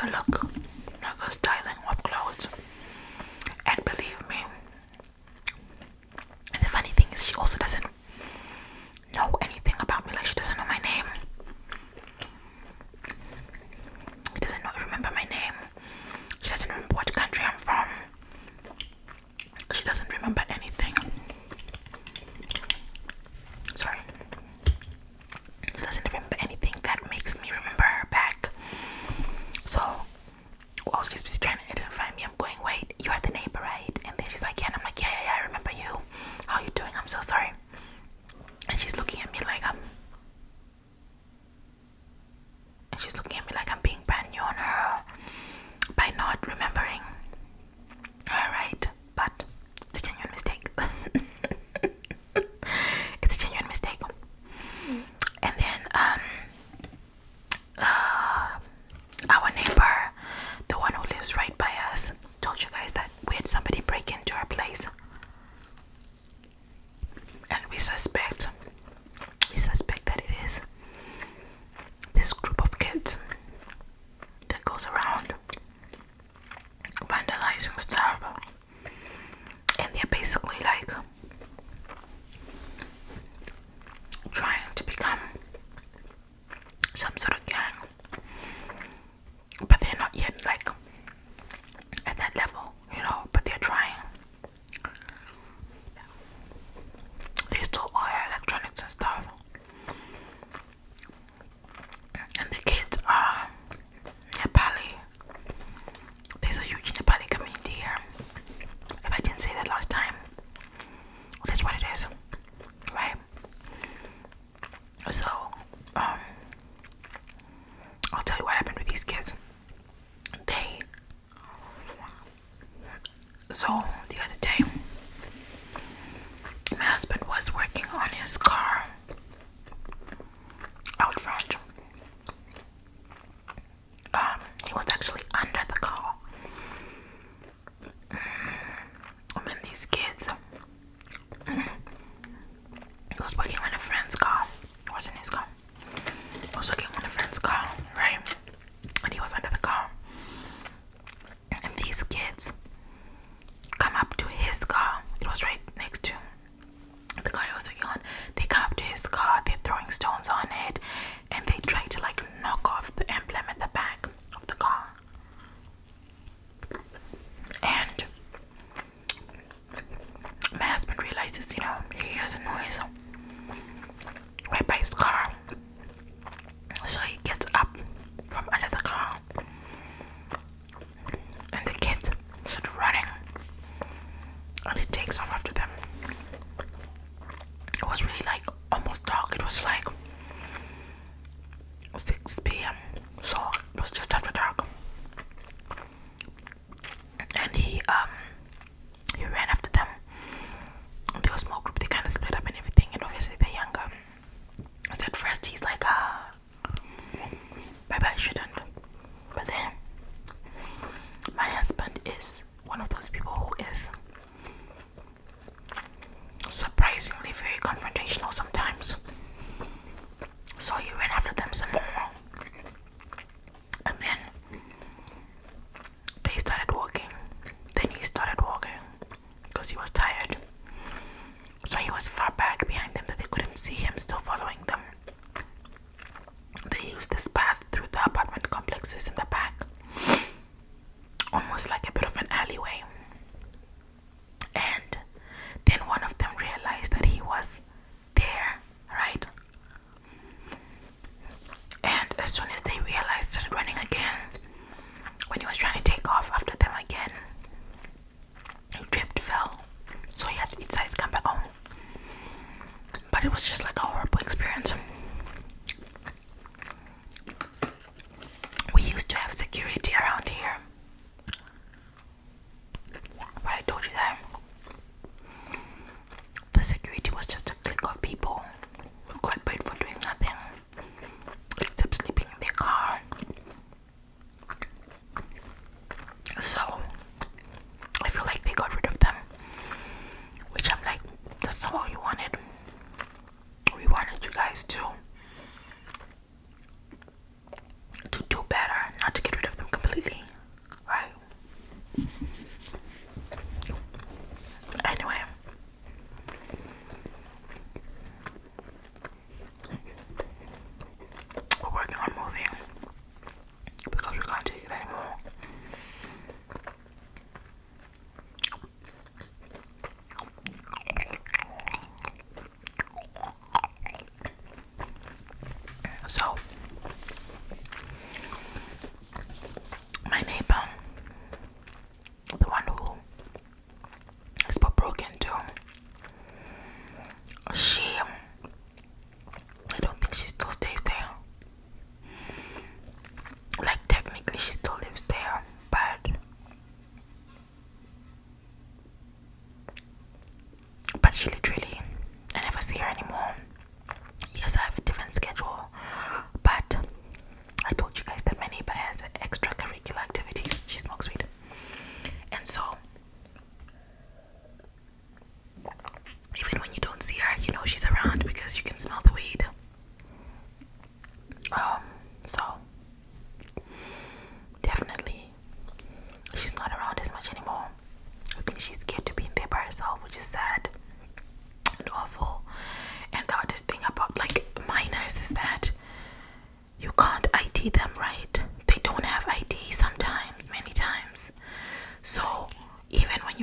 a look, like a styling of clothes. And believe me, the funny thing is she also doesn't know anything about me. Like, she doesn't know my name. She doesn't remember my name. She doesn't remember what country I'm from. She doesn't remember anything. Sorry. She doesn't remember anything that makes me remember her back. So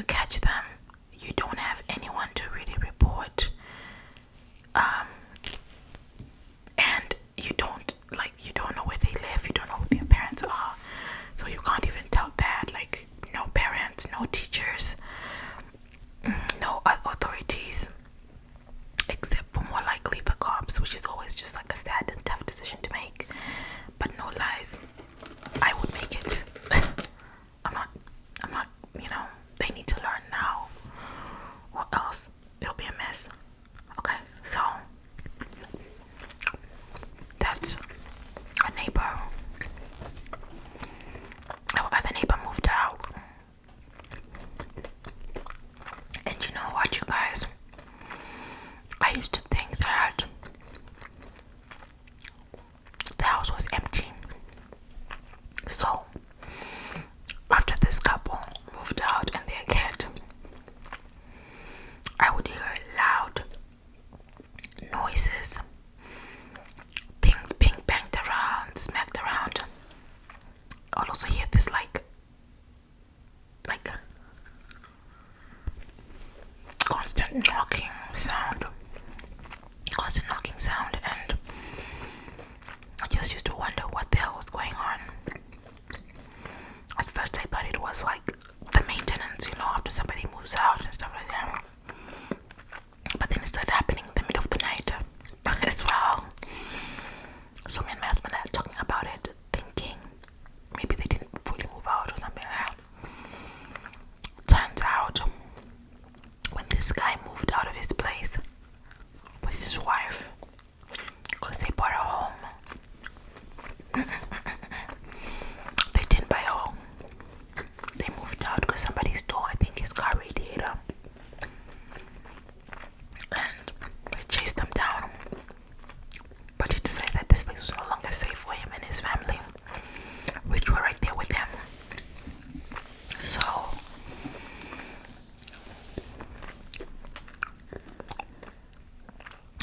you catch them, you don't have anyone to really report, and you don't know where they live, you don't know who their parents are, so you can't even tell that. Like, no parents, no teachers, no authorities, except for more likely the cops, which is always just like a sad and tough decision to make. But no lies, I would make it. I'm not, they need to learn now, or else it'll be a mess. Okay, so that's a neighbor. Our other neighbor moved out. And you know what, you guys? I used to think that the house was empty. So, after this couple moved out and their kid, I would hear loud noises, things being banged around, smacked around. I'll also hear this like constant knocking sound, and I just used to wonder what the hell was going on. At first I thought it was like the maintenance, after somebody moves out and stuff like that. But then it started happening in the middle of the night as well. So me and my husband are talking about it, thinking maybe they didn't fully move out or something like that. Turns out, when this guy moved out of his place with his wife, because they bought a home, they didn't buy a home. They moved out because somebody stole, I think, his car radiator, and they chased them down. But he decided that this place was no longer safe for him and his family, which were right there with him.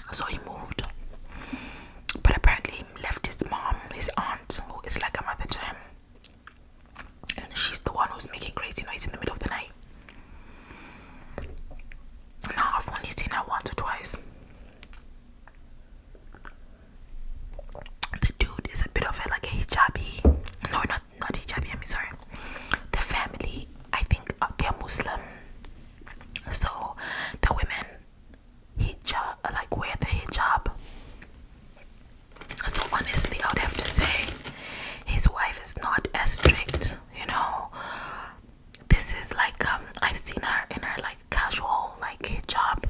So he moved, but apparently he left his mom, his aunt, who is like a mother to him, and she's the one who's making crazy noise in the middle of the night. Now I've only seen her once or twice. The dude is a bit of a hijabi. No, not hijabi, I'm sorry. The family, I think, they're Muslim. So the women wear the hijab. So honestly, I would have to say his wife is not as strict, This is I've seen her in her casual hijab.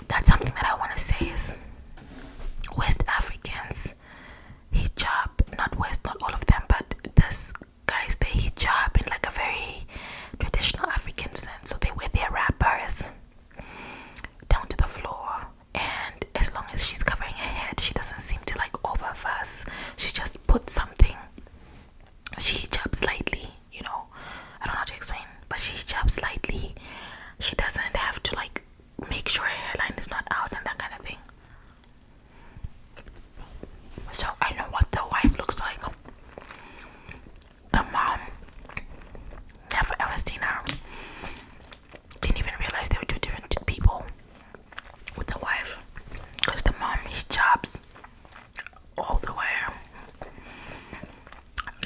That's something that I want to say is West Africans hijab, not all of them, but this guys, they hijab in a very traditional African sense. So they wear their wrappers down to the floor, and as long as she's covering her head, she doesn't seem to over fuss. She just puts something. She hijabs slightly, I don't know how to explain, but she hijabs slightly. She doesn't have to make sure her hairline is not out and that kind of thing. So I know what the wife looks like. The mom, never ever seen her. Didn't even realize they were two different people with the wife, because the mom hijabs all the way.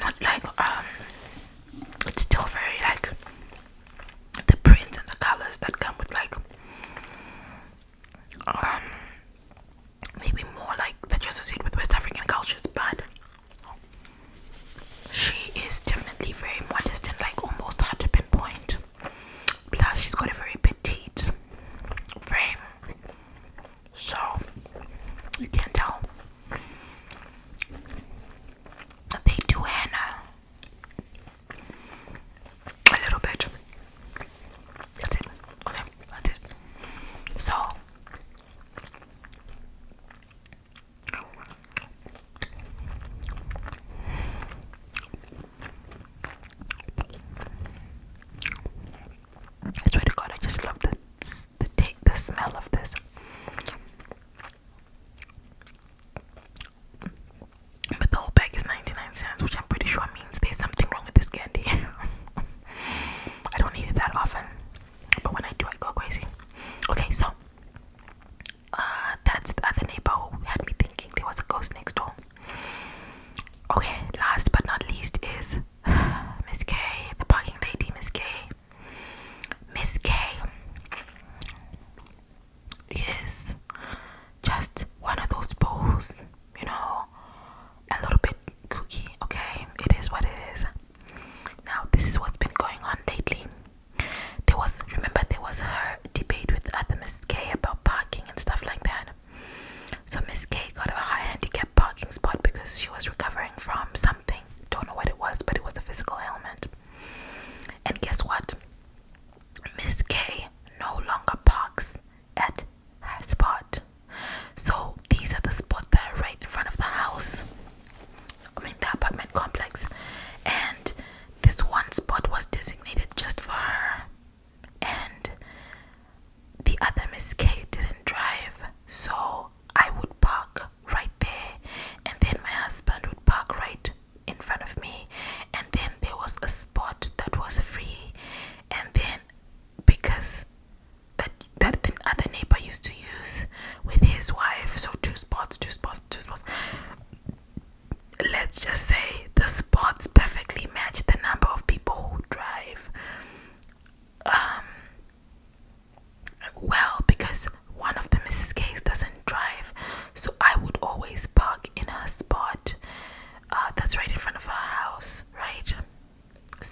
Not it's still very the prints and the colors that come with maybe more that you associate with West African cultures, but she is definitely very modest and almost hard to pinpoint. Plus she's got a very petite frame, so you can't tell. They do henna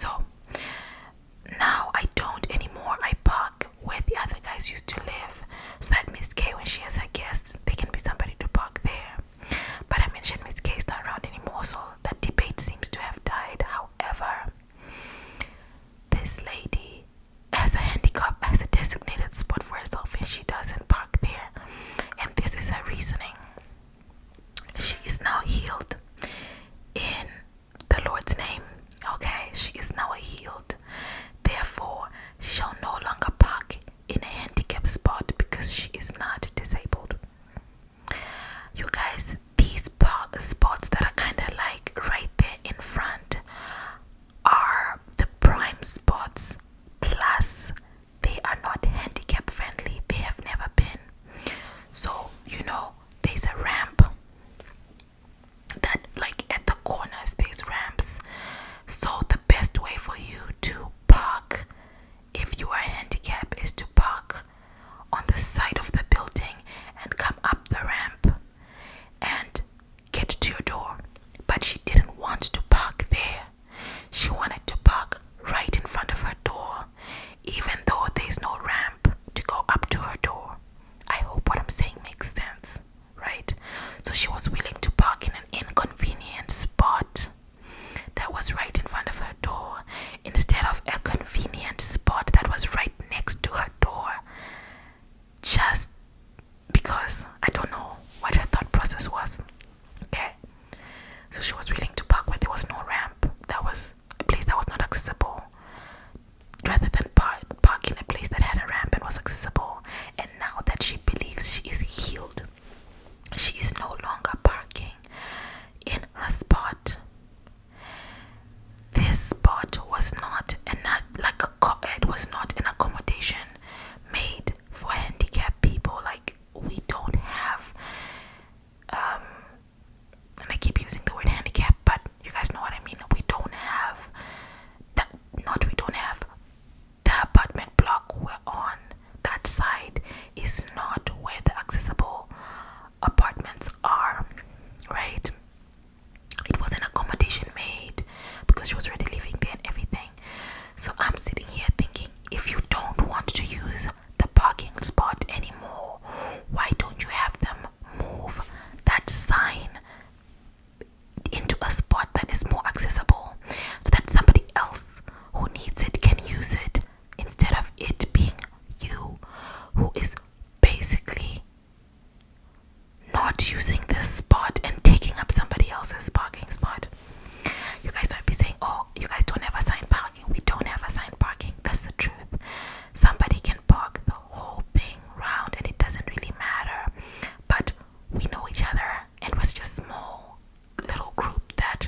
So now I don't anymore. I park where the other guys used to live, so that Miss K, when she has her guests, they can be somebody to park there. But I mentioned Miss K is not around anymore, so that debate seems to have died. However, this lady has a handicap, has a designated spot for herself, and she doesn't park there. And this is her reasoning. She is now healed in the Lord's name. Okay, she is now healed. Therefore, she shall no longer park in a handicap spot because she is not disabled. You guys, these spots that are kind of like right there in front are the prime spots. Plus, they are not handicap friendly. They have never been. So, there's a ramp that, like, at the corners, there's ramps. So the best way for you to park if you are handicapped is to park on the side of the building and come up the ramp and get to your door. But she didn't want to park there. She wanted to park right in front of her door, even though there's no ramp to go up to her door. I hope what I'm saying makes sense, right? So she was willing to park in an inconvenient spot that was right in front of her door instead of a convenient spot that was right next to her door, just because I don't know what her thought process was. Okay, so she was willing to park where there was no ramp, that was a place that was not accessible, rather than park in a place that had a ramp and was accessible. And now that she believes she is healed, she is no longer parking in her spot. This spot was not it was not an accommodation made for handicapped people. Like, we don't have and I keep using the word handicap, but you guys know what I mean. We don't have the apartment block we're on. That side is not where the accessible apartments are, right? It was an accommodation made because she was already living there and everything. So I'm sitting here thinking, if you don't want to use the parking spot anymore, why don't you have them move that sign into a spot that is more accessible, so that somebody else who needs it can use it, instead of it being you who is basically not using this spot and taking up somebody else's parking spot. You guys might be saying, oh, you guys don't have assigned parking. We don't have assigned parking. That's the truth. Somebody can park the whole thing round and it doesn't really matter. But we know each other, and we're just a small little group that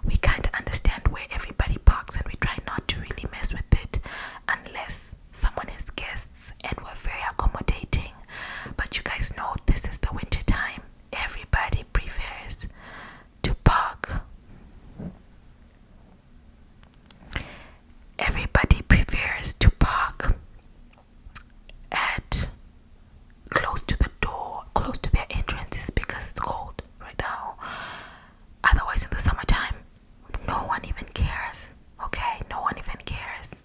we kind of understand where everybody parks, and we try not to really mess with it unless someone has guests, and we're very accommodating. But you guys know this is the winter time. Everybody prefers to park. Everybody prefers to park at close to the door, close to their entrances, because it's cold right now. Otherwise, in the summertime, no one even cares. Okay, no one even cares.